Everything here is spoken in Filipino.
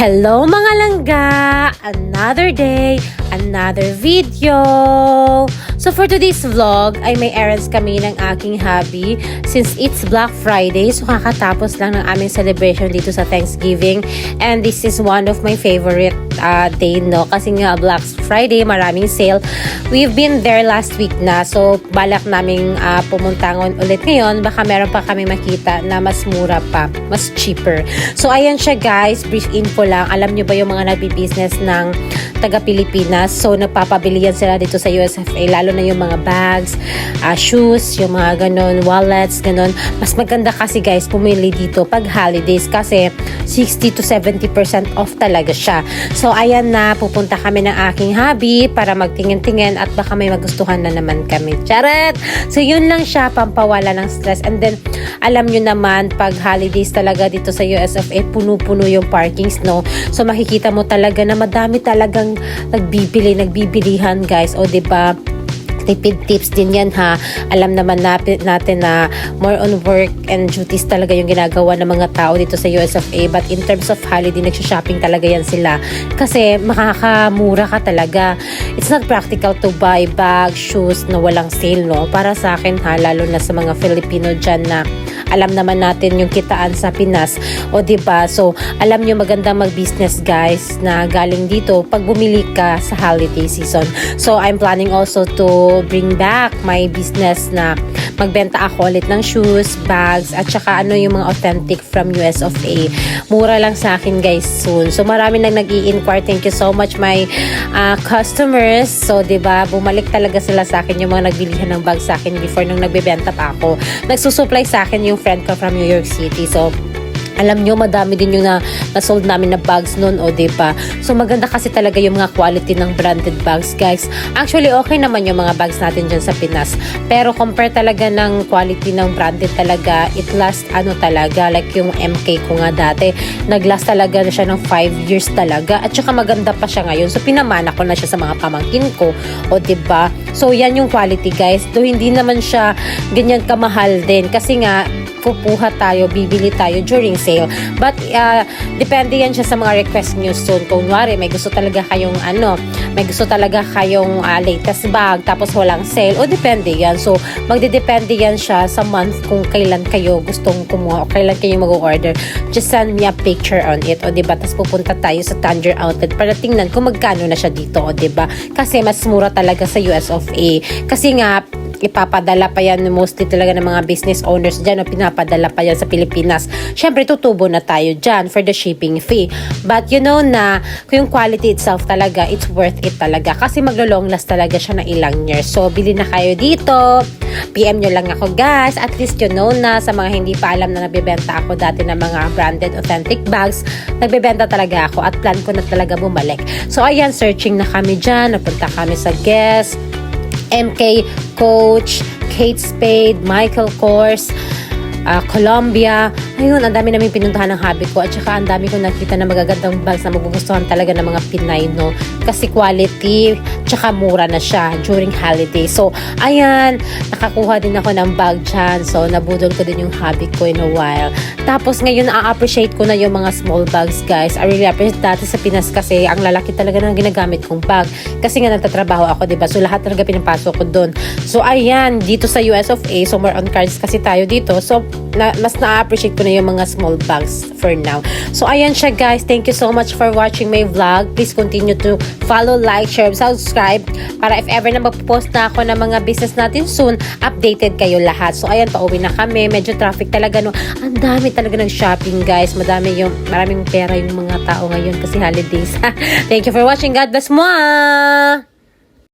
Hello mga langga! Another day, another video! So for today's vlog ay may errands kami ng aking hubby since it's Black Friday. So kakatapos lang ng aming celebration dito sa Thanksgiving, and this is one of my favorite day, no? Kasi nga Black Friday, maraming sale. We've been there last week na, so balak naming pumuntangon ulit ngayon. Baka meron pa kami makita na mas mura pa, mas cheaper. So ayan siya guys, brief info lang. Alam nyo ba yung mga nagbi-business ng taga-Pilipinas? So nagpapabili yan sila dito sa USFA, lalo na yung mga bags, shoes, yung mga ganon, wallets, ganon. Mas maganda kasi guys pumili dito pag holidays kasi 60 to 70% off talaga siya. So ayan na, pupunta kami ng aking hubby para magtingin-tingin at baka may magustuhan na naman kami. Charet! So yun lang siya, pampawala ng stress. And then alam nyo naman pag holidays talaga dito sa USFA, puno-puno yung parkings, no? So makikita mo talaga na madami talagang nagbibilihan guys. O diba, tipid tips din yan ha. Alam naman natin na more on work and duties talaga yung ginagawa ng mga tao dito sa USFA, but in terms of holiday, nagsha-shopping talaga yan sila kasi makakamura ka talaga. It's not practical to buy bag, shoes na walang sale, no? Para sa akin ha, lalo na sa mga Filipino dyan na alam naman natin yung kitaan sa Pinas, o diba? So alam nyo, maganda mag-business guys na galing dito pag bumili ka sa holiday season. So I'm planning also to bring back my business na magbenta ako ulit ng shoes, bags, at saka yung mga authentic from US of A. Mura lang sa akin guys soon. So marami nang nag-i-inquire. Thank you so much my customers. So diba, bumalik talaga sila sa akin, yung mga nagbilihan ng bags sa akin before nung nagbebenta pa ako. Nagsusupply sa akin yung friend ko from New York City. So alam nyo, madami din yung na-sold namin na bags noon, o diba? So maganda kasi talaga yung mga quality ng branded bags guys. Actually okay naman yung mga bags natin dyan sa Pinas, pero compare talaga ng quality ng branded talaga, it lasts talaga, like yung MK ko nga dati, naglast talaga na siya ng 5 years talaga, at saka maganda pa siya ngayon. So pinamana ko na siya sa mga pamangkin ko, o diba? So yan yung quality guys, though hindi naman siya ganyan kamahal din kasi nga pupuha tayo, bibili tayo during sale. But depende yan siya sa mga request nyo soon. Kung wari, may gusto talaga kayong latest bag tapos walang sale, o depende yan. So magdedepende yan siya sa month kung kailan kayo gustong kumuha o kailan kayo mag-order. Just send me a picture on it, o diba? Tapos pupunta tayo sa Tanger Outlet para tingnan kung magkano na siya dito, o diba? Kasi mas mura talaga sa US of A. Kasi nga ipapadala pa yan mostly talaga ng mga business owners dyan, o pinapadala pa yan sa Pilipinas. Syempre tutubo na tayo dyan for the shipping fee, but you know na kung yung quality itself talaga, it's worth it talaga kasi maglo-long last talaga siya na ilang years. So bili na kayo dito, PM nyo lang ako guys. At least you know na sa mga hindi pa alam na nagbebenta ako dati ng mga branded authentic bags, nagbebenta talaga ako at plan ko na talaga bumalik. So ayan, searching na kami dyan, napunta kami sa Guess, MK, Coach, Kate Spade, Michael Kors, Columbia. Ayun, ang dami namin pinuntahan ng hobby ko, at saka ang dami ko nakita na magagandang bags na magugustuhan talaga ng mga Pinay, no? Kasi quality, tsaka mura na siya during holiday. So ayan, nakakuha din ako ng bag dyan. So nabudol ko din yung hobby ko in a while. Tapos ngayon, a-appreciate ko na yung mga small bags guys. I really appreciate dati sa Pinas kasi ang lalaki talaga ng ginagamit kong bag. Kasi nga nagtatrabaho ako, diba? So lahat talaga pinapasok ko doon. So ayan, dito sa US of A, so more on cards kasi tayo dito. So mas na-appreciate ko na yung mga small bags for now. So ayan siya guys, thank you so much for watching my vlog. Please continue to follow, like, share, subscribe para if ever na magpo-post na ako ng mga business natin soon, updated kayo lahat. So ayan, pauwi na kami. Medyo traffic talaga, no? Ang dami talaga ng shopping guys. Maraming pera yung mga tao ngayon kasi holidays. Thank you for watching. God bless mo.